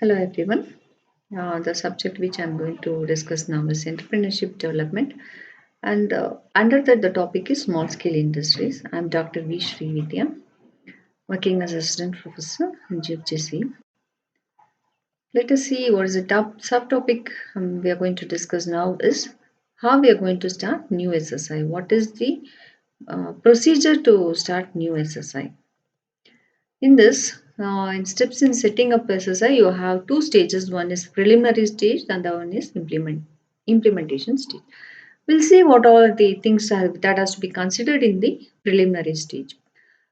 Hello everyone. The subject which I'm going to discuss now is entrepreneurship development, and under that the topic is small scale industries. I'm Dr. V. Srividhya, working as assistant professor in GFGC. Let us see what is the top subtopic we are going to discuss now is how we are going to start new SSI. What is the procedure to start new SSI? In this, in steps in setting up SSI, you have two stages. One is preliminary stage, and the one is implementation stage. We'll see what all the things that has to be considered in the preliminary stage.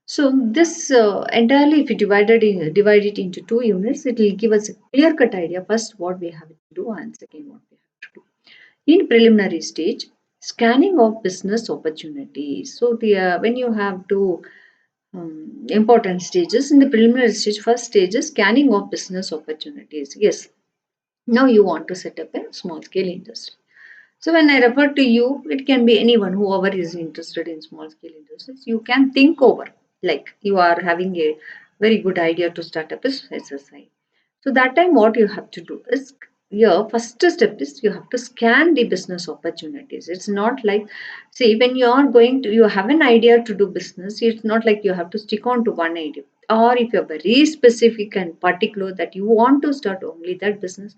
So this entirely, if you divide it into two units, it will give us a clear cut idea. First, what we have to do, and second, what we have to do. In preliminary stage, scanning of business opportunities. So the when you have to important stages in the preliminary stage, first stage is scanning of business opportunities. Yes, now you want to set up a small scale industry. So when I refer to you, it can be anyone, whoever is interested in small scale industries. You can think over, like you are having a very good idea to start up a SSI. So that time what you have to do is, your first step is you have to scan the business opportunities. It's not like, see, when you are going to, you have an idea to do business, it's not like you have to stick on to one idea. Or if you're very specific and particular that you want to start only that business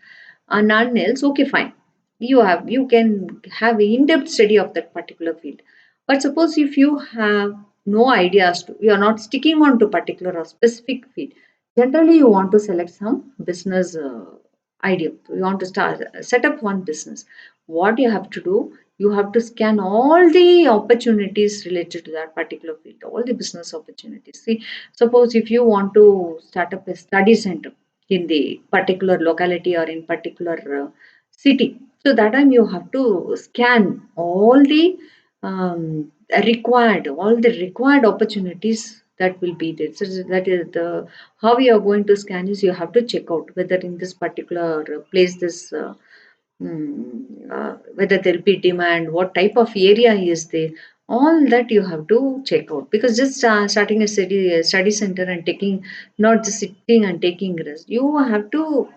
and none else, okay, fine. You can have an in-depth study of that particular field. But suppose if you have no ideas to, you are not sticking on to particular or specific field. Generally, you want to select some business idea. You want to start set up one business. What you have to do, you have to scan all the opportunities related to that particular field, all the business opportunities. See, suppose if you want to start up a study center in the particular locality or in particular city, so that time you have to scan all the required opportunities that will be there. So that is the how you are going to scan is, you have to check out whether in this particular place this whether there will be demand, what type of area is there. All that you have to check out, because just starting a study center and taking, not just sitting and taking rest, you have to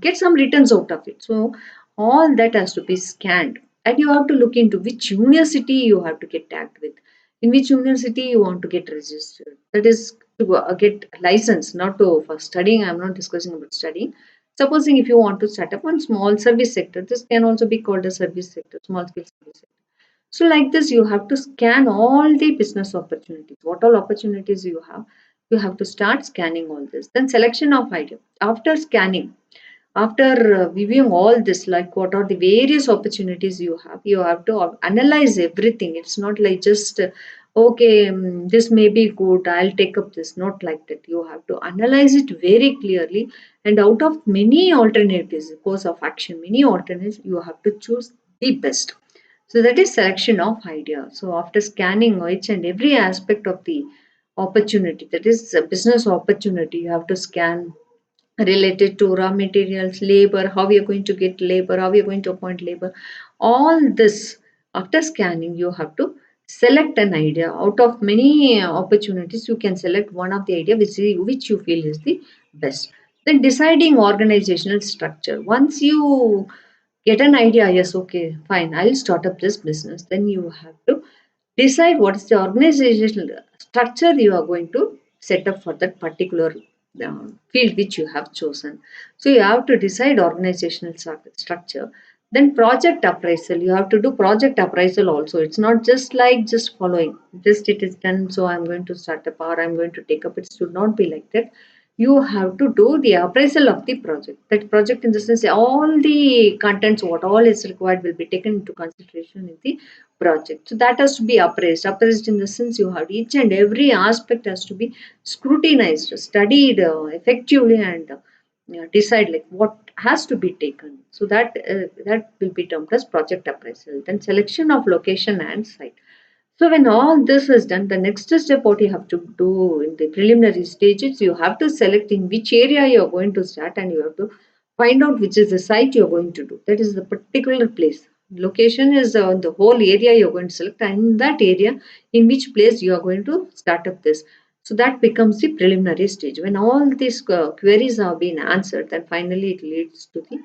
get some returns out of it. So all that has to be scanned, and you have to look into which university you have to get tagged with, in which university you want to get registered. That is to get license, not to for studying. I'm not discussing about studying. Supposing if you want to set up one small service sector, this can also be called a service sector, small scale service sector. So like this, you have to scan all the business opportunities. What all opportunities you have to start scanning all this. Then selection of idea. After scanning, after reviewing all this, like what are the various opportunities you have to analyze everything. It's not like just okay, this may be good, I'll take up this. Not like that. You have to analyze it very clearly, and out of many alternatives, course of action, many alternatives, you have to choose the best. So that is selection of idea. So after scanning each and every aspect of the opportunity, that is a business opportunity, you have to scan related to raw materials, labor, how we are going to get labor, how we are going to appoint labor. All this, after scanning, you have to select an idea. Out of many opportunities, you can select one of the idea which you feel is the best. Then deciding organizational structure. Once you get an idea, yes, okay, fine, I'll start up this business. Then you have to decide what is the organizational structure you are going to set up for that particular field which you have chosen. So you have to decide organizational structure. Then project appraisal. You have to do project appraisal also. It's not just like just following. Just it is done, so I'm going to start up or I'm going to take up. It should not be like that. You have to do the appraisal of the project. That project, in the sense, all the contents, what all is required, will be taken into consideration in the project. So that has to be appraised. Appraised in the sense, you have each and every aspect has to be scrutinized, studied effectively, and decide like what has to be taken. So that will be termed as project appraisal. Then selection of location and site. So when all this is done, the next step what you have to do in the preliminary stages, you have to select in which area you are going to start, and you have to find out which is the site you are going to do. That is the particular place. Location is the whole area you are going to select, and in that area, in which place you are going to start up this. So that becomes the preliminary stage. When all these queries have been answered, then finally it leads to the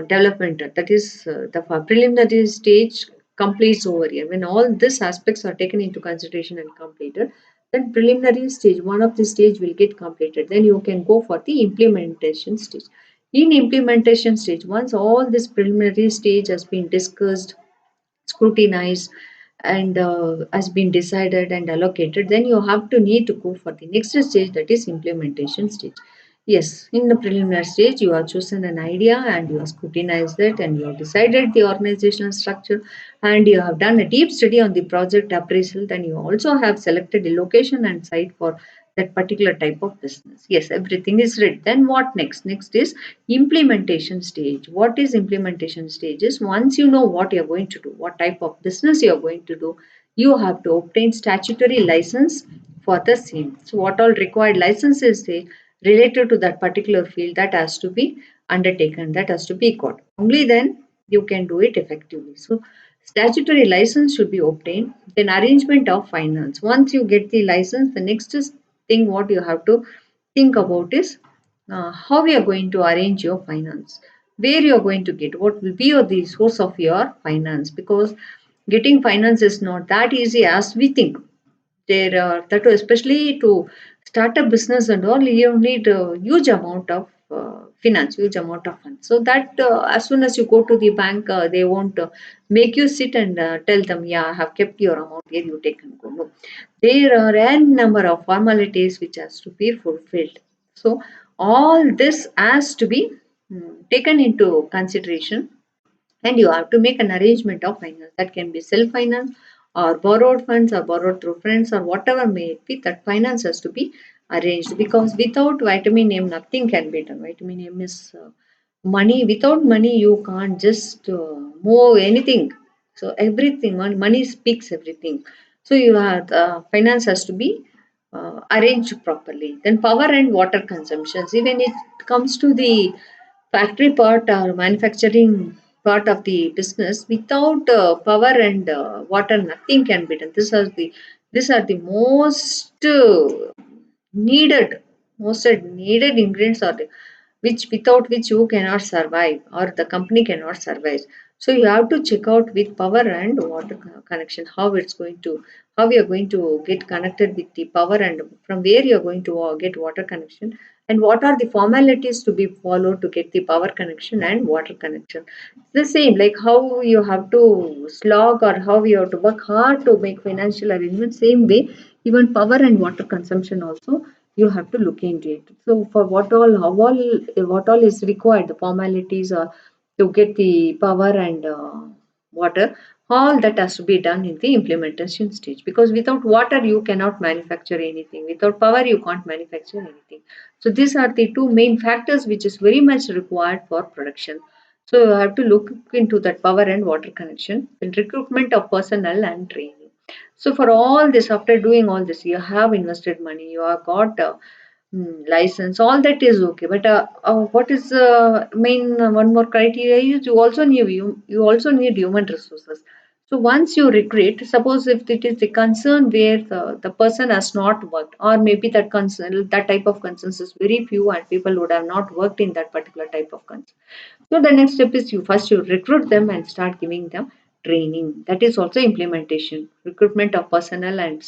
development. That is the preliminary stage completes over here. When all these aspects are taken into consideration and completed, then preliminary stage, one of the stage will get completed. Then you can go for the implementation stage. In implementation stage, once all this preliminary stage has been discussed, scrutinized, and has been decided and allocated, then you have to need to go for the next stage, that is implementation stage. Yes, in the preliminary stage you have chosen an idea and you have scrutinized it and you have decided the organizational structure and you have done a deep study on the project appraisal, then you also have selected a location and site for that particular type of business. Yes, everything is ready. Then what next? Next is implementation stage. What is implementation stage? Is once you know what you're going to do, what type of business you're going to do, you have to obtain statutory license for the same. So what all required licenses say related to that particular field, that has to be undertaken, that has to be got. Only then you can do it effectively. So statutory license should be obtained. Then arrangement of finance. Once you get the license, the next thing what you have to think about is how we are going to arrange your finance, where you are going to get, what will be your, the source of your finance, because getting finance is not that easy as we think. There are that too, especially to start a business and all, you need a huge amount of finance, huge amount of funds. So that as soon as you go to the bank, they won't make you sit and tell them, yeah, I have kept your amount here, you take and go. No, there are n number of formalities which has to be fulfilled. So all this has to be taken into consideration, and you have to make an arrangement of finance. That can be self finance or borrowed funds or borrowed through friends or whatever may it be. That finance has to be arranged, because without vitamin M nothing can be done. Vitamin M is money. Without money you can't just move anything. So everything, money speaks everything. So you have finance has to be arranged properly. Then power and water consumptions, even it comes to the factory part or manufacturing part of the business, without power and water nothing can be done. These are the most needed most needed ingredients, or which without which you cannot survive or the company cannot survive. So you have to check out with power and water connection, how it's going to, how we are going to get connected with the power, and from where you are going to get water connection, and what are the formalities to be followed to get the power connection and water connection. The same like how you have to slog or how you have to work hard to make financial arrangements, same way even power and water consumption also you have to look into it. So for what all is required, the formalities to get the power and water, all that has to be done in the implementation stage, because without water you cannot manufacture anything, without power you can't manufacture anything. So these are the two main factors which is very much required for production. So you have to look into that power and water connection in recruitment of personnel and training. So for all this, after doing all this, you have invested money, you have got license, all that is okay. But what is main one more criteria is you also need human resources. So once you recruit, suppose if it is the concern where the person has not worked, or maybe that concern, that type of concerns is very few and people would have not worked in that particular type of concern. So the next step is you recruit them and start giving them training. That is also implementation. Recruitment of personnel and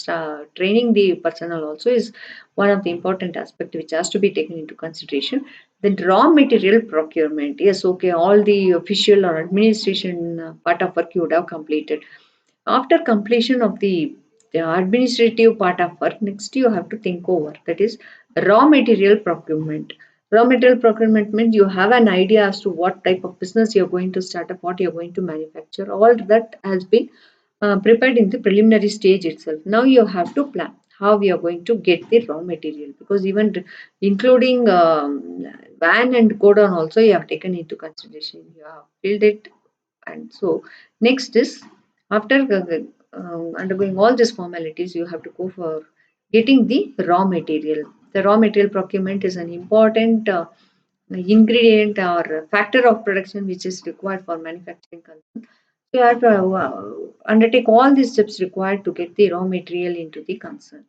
training the personnel also is one of the important aspect which has to be taken into consideration. Then raw material procurement. Yes, okay, all the official or administration part of work you would have completed. After completion of the administrative part of work, next you have to think over, that is raw material procurement. Raw material procurement means you have an idea as to what type of business you're going to start up, what you're going to manufacture. All that has been prepared in the preliminary stage itself. Now you have to plan how we are going to get the raw material, because even including van and go down also you have taken into consideration. You have filled it, and so next is after undergoing all these formalities, you have to go for getting the raw material. The raw material procurement is an important ingredient or factor of production which is required for manufacturing concern. So you have to undertake all these steps required to get the raw material into the concern.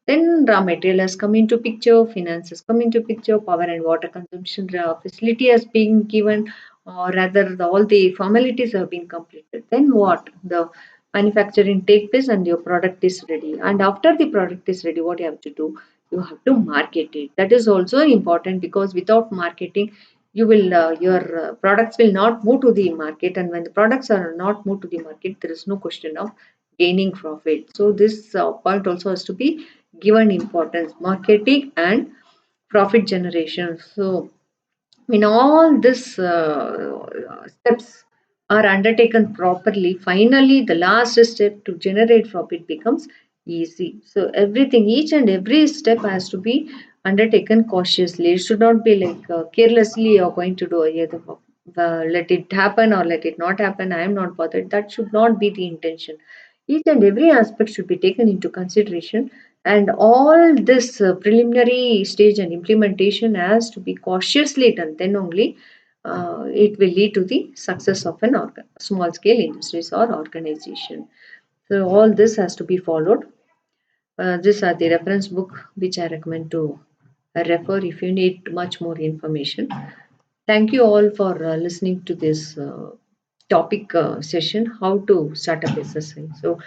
Then raw material has come into picture, finances come into picture, power and water consumption facility has been given, or rather all the formalities have been completed. Then what? The manufacturing take place and your product is ready. And after the product is ready, what you have to do? You have to market it. That is also important, because without marketing, you will your products will not move to the market, and when the products are not moved to the market, there is no question of gaining profit. So this point also has to be given importance, marketing and profit generation. So when all these steps are undertaken properly, finally the last step to generate profit becomes easy. So everything, each and every step has to be undertaken cautiously. It should not be like carelessly you're going to do either let it happen or let it not happen. I am not bothered. That should not be the intention. Each and every aspect should be taken into consideration, and all this preliminary stage and implementation has to be cautiously done. Then only it will lead to the success of an small scale industries or organization. So all this has to be followed. These are the reference book which I recommend to refer if you need much more information. Thank you all for listening to this topic session, how to start a business. So,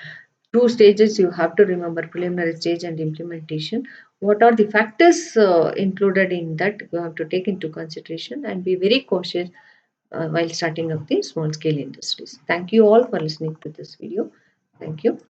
two stages you have to remember: preliminary stage and implementation. What are the factors included in that you have to take into consideration, and be very cautious while starting up the small scale industries. Thank you all for listening to this video. Thank you.